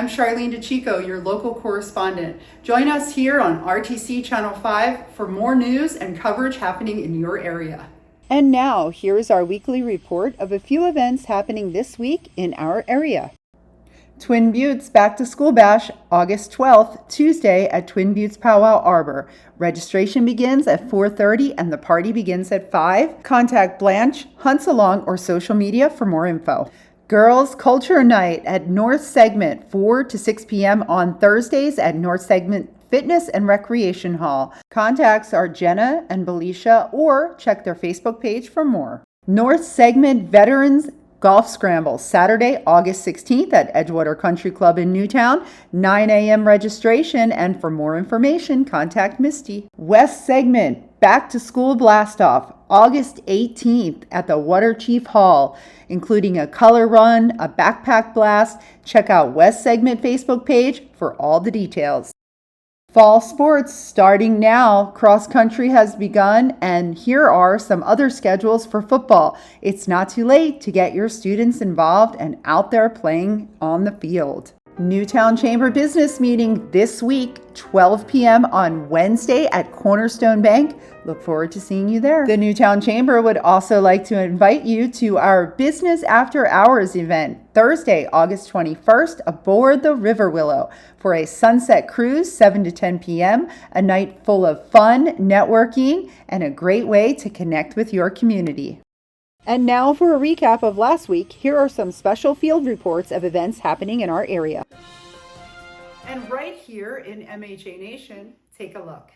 I'm Charlene DeChico, your local correspondent. Join us here on RTC Channel 5 for more news and coverage happening in your area. And now, here is our weekly report of a few events happening this week in our area. Twin Buttes Back to School Bash, August 12th, Tuesday at Twin Buttes Powwow Arbor. Registration begins at 4:30 and the party begins at 5. Contact Blanche, Hunts Along, or social media for more info. Girls Culture Night at North Segment, 4 to 6 p.m. on Thursdays at North Segment Fitness and Recreation Hall. Contacts are Jenna and Belisha, or check their Facebook page for more. North Segment Veterans Golf Scramble, Saturday, August 16th at Edgewater Country Club in Newtown, 9 a.m. registration, and for more information, contact Misty. West Segment Back to School Blast-Off, August 18th at the Water Chief Hall, including a color run, a backpack blast. Check out West Segment Facebook page for all the details. Fall sports starting now. Cross country has begun, and here are some other schedules for football. It's not too late to get your students involved and out there playing on the field. Newtown Chamber Business Meeting this week, 12 p.m. on Wednesday at Cornerstone Bank. Look forward to seeing you there. The Newtown Chamber would also like to invite you to our Business After Hours event, Thursday, August 21st, aboard the River Willow for a sunset cruise, 7 to 10 p.m., a night full of fun, networking, and a great way to connect with your community. And now for a recap of last week, here are some special field reports of events happening in our area. And right here in MHA Nation, take a look.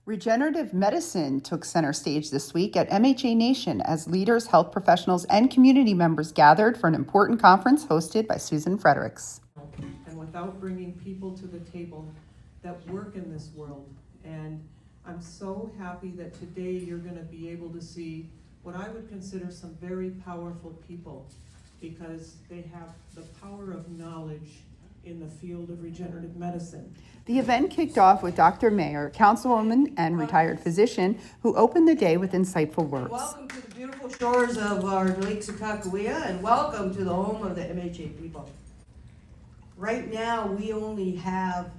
Regenerative medicine took center stage this week at MHA Nation as leaders, health professionals, and community members gathered for an important conference hosted by Susan Fredericks. And without bringing people to the table that work in this world. And I'm so happy that today you're going to be able to see what I would consider some very powerful people, because they have the power of knowledge in the field of regenerative medicine. The event kicked off with Dr. Mayer, councilwoman and retired physician, who opened the day with insightful words. Welcome to the beautiful shores of our lakes of Kakawea, and welcome to the home of the MHA people. Right now, we only have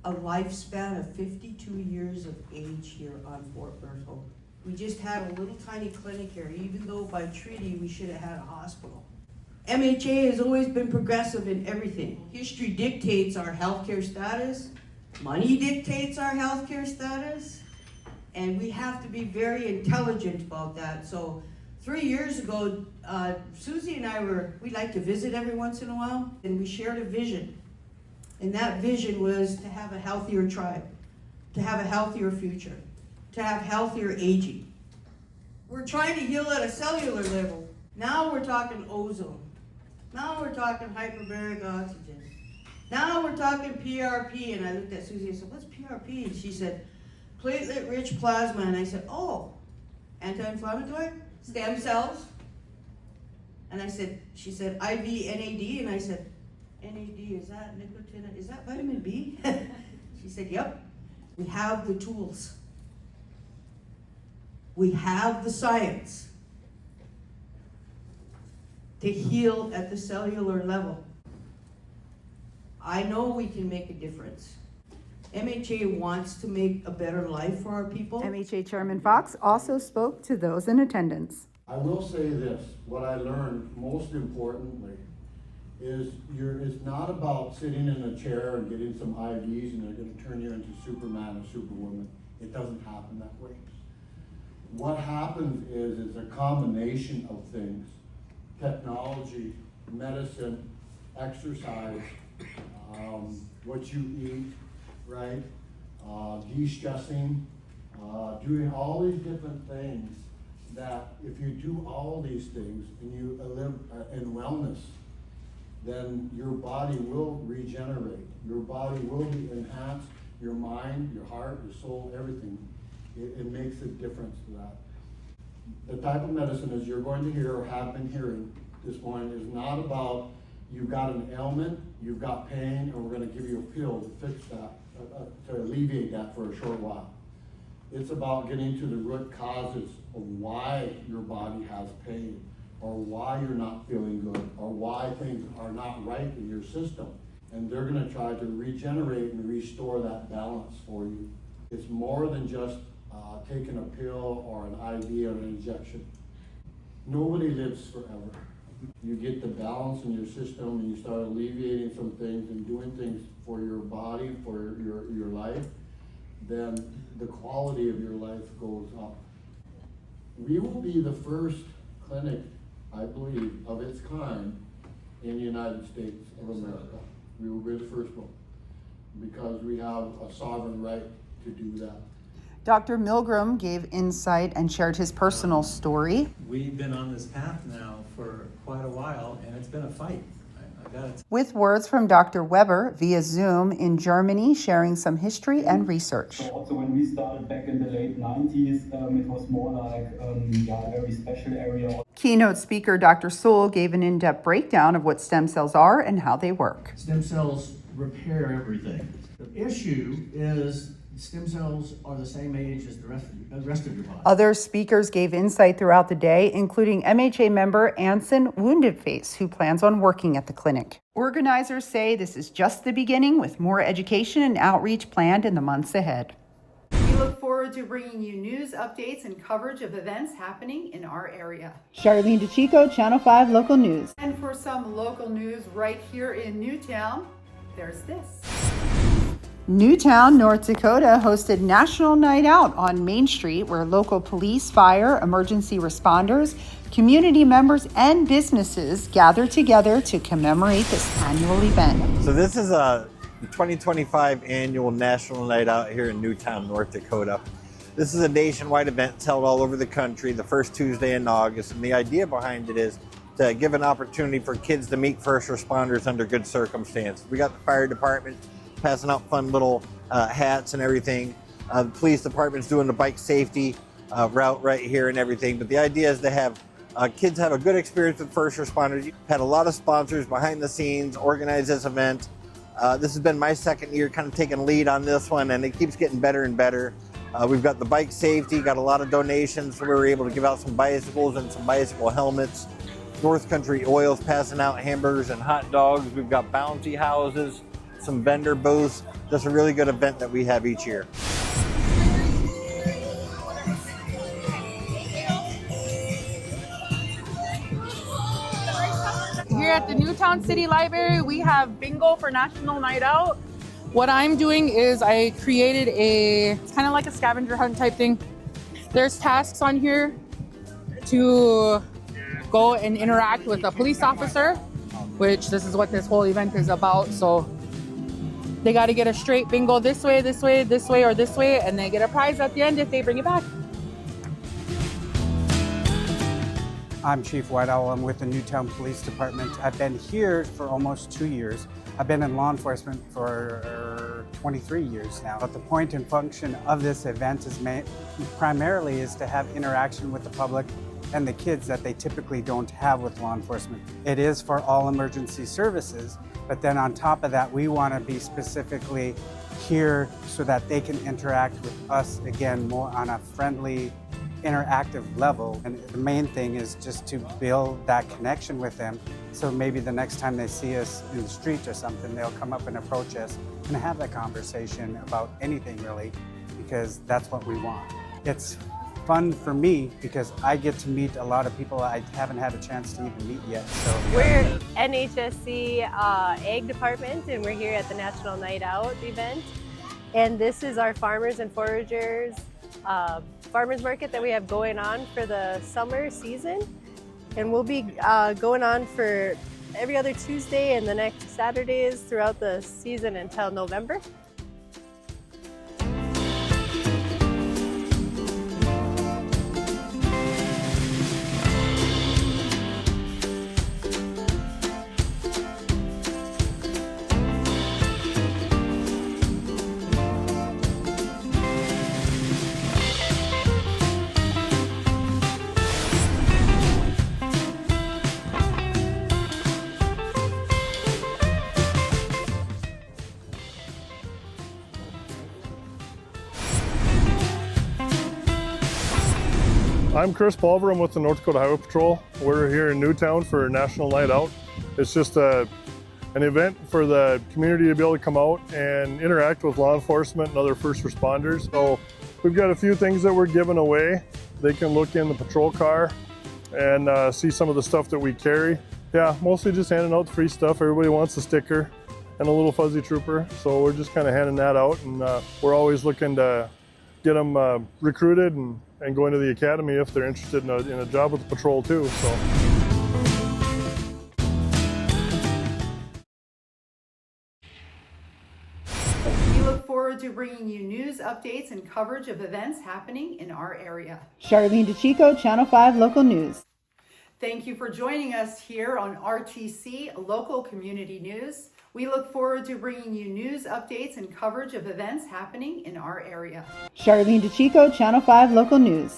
a lifespan of 52 years of age here on Fort Berthold. We just had a little tiny clinic here, even though by treaty we should have had a hospital. MHA has always been progressive in everything. History dictates our healthcare status, money dictates our healthcare status, and we have to be very intelligent about that. So 3 years ago, Susie and I we like to visit every once in a while, and we shared a vision. And that vision was to have a healthier tribe, to have a healthier future, to have healthier aging. We're trying to heal at a cellular level. Now we're talking ozone. Now we're talking hyperbaric oxygen. Now we're talking PRP. And I looked at Susie and said, what's PRP? And she said, platelet-rich plasma. And I said, oh, anti-inflammatory? Stem cells? And she said, IV NAD. And I said, NAD, is that nicotine? Is that vitamin B? She said, yep. We have the tools. We have the science to heal at the cellular level. I know we can make a difference. MHA wants to make a better life for our people. MHA Chairman Fox also spoke to those in attendance. I will say this, what I learned most importantly is it's not about sitting in a chair and getting some IVs and they're going to turn you into Superman or Superwoman. It doesn't happen that way. What happens is it's a combination of things: technology, medicine, exercise, what you eat, right? De-stressing, doing all these different things that if you do all these things and you live in wellness, then your body will regenerate. Your body will be enhanced, your mind, your heart, your soul, everything. It makes a difference to that. The type of medicine, as you're going to hear or have been hearing this morning, is not about you've got an ailment, you've got pain, and we're going to give you a pill to fix that, to alleviate that for a short while. It's about getting to the root causes of why your body has pain, or why you're not feeling good, or why things are not right in your system. and they're gonna try to regenerate and restore that balance for you. It's more than just taking a pill or an IV or an injection. Nobody lives forever. You get the balance in your system and you start alleviating some things and doing things for your body, for your life, then the quality of your life goes up. We will be the first clinic, I believe, of its kind in the United States of America. We will be the first one because we have a sovereign right to do that. Dr. Milgram gave insight and shared his personal story. We've been on this path now for quite a while, and it's been a fight. I gotta With words from Dr. Weber via Zoom in Germany, sharing some history and research. So also when we started back in the late 90s, it was more like a very special area. Keynote speaker Dr. Sewell gave an in-depth breakdown of what stem cells are and how they work. Stem cells repair everything. The issue is stem cells are the same age as the rest of your body. Other speakers gave insight throughout the day, including MHA member Anson Woundedface, who plans on working at the clinic. Organizers say this is just the beginning, with more education and outreach planned in the months ahead. We look forward to bringing you news, updates, and coverage of events happening in our area. Charlene DeChico, Channel 5 Local News. And for some local news right here in Newtown, there's this. Newtown, North Dakota hosted National Night Out on Main Street, where local police, fire, emergency responders, community members, and businesses gathered together to commemorate this annual event. So this is a 2025 annual National Night Out here in Newtown, North Dakota. This is a nationwide event. It's held all over the country the first Tuesday in August, and the idea behind it is to give an opportunity for kids to meet first responders under good circumstances. We got the fire department passing out fun little hats and everything. The police department's doing the bike safety route right here and everything. But the idea is to have kids have a good experience with first responders. We've had a lot of sponsors behind the scenes organize this event. This has been my second year kind of taking lead on this one, and it keeps getting better and better. We've got the bike safety, got a lot of donations, so we were able to give out some bicycles and some bicycle helmets. North Country Oil's passing out hamburgers and hot dogs. We've got bouncy houses, some vendor booths. Just a really good event that we have each year. Here at the Newtown City Library, we have bingo for National Night Out. What I'm doing is I created it's kind of like a scavenger hunt type thing. There's tasks on here to go and interact with a police officer, which this is what this whole event is about. So they got to get a straight bingo this way, this way, this way, or this way, and they get a prize at the end if they bring it back. I'm Chief White Owl. I'm with the Newtown Police Department. I've been here for almost 2 years. I've been in law enforcement for 23 years now. But the point and function of this event is primarily is to have interaction with the public and the kids that they typically don't have with law enforcement. It is for all emergency services, but then on top of that, we want to be specifically here so that they can interact with us again more on a friendly, interactive level. And the main thing is just to build that connection with them, so maybe the next time they see us in the street or something, they'll come up and approach us and have that conversation about anything really, because that's what we want. It's fun for me because I get to meet a lot of people I haven't had a chance to even meet yet. So we're NHSC Ag Department, and we're here at the National Night Out event. And this is our farmers and foragers farmers market that we have going on for the summer season. And we'll be going on for every other Tuesday and the next Saturdays throughout the season until November. I'm Chris Pulver. I'm with the North Dakota Highway Patrol. We're here in Newtown for National Night Out. It's just a an event for the community to be able to come out and interact with law enforcement and other first responders. So we've got a few things that we're giving away. They can look in the patrol car and see some of the stuff that we carry. Yeah, mostly just handing out free stuff. Everybody wants a sticker and a little fuzzy trooper, so we're just kind of handing that out, and we're always looking to get them recruited and going to the academy if they're interested in a job with the patrol too. So. We look forward to bringing you news, updates, and coverage of events happening in our area. Charlene DeChico, Channel 5 Local News. Thank you for joining us here on RTC Local Community News. We look forward to bringing you news, updates, and coverage of events happening in our area. Charlene DeChico, Channel 5 Local News.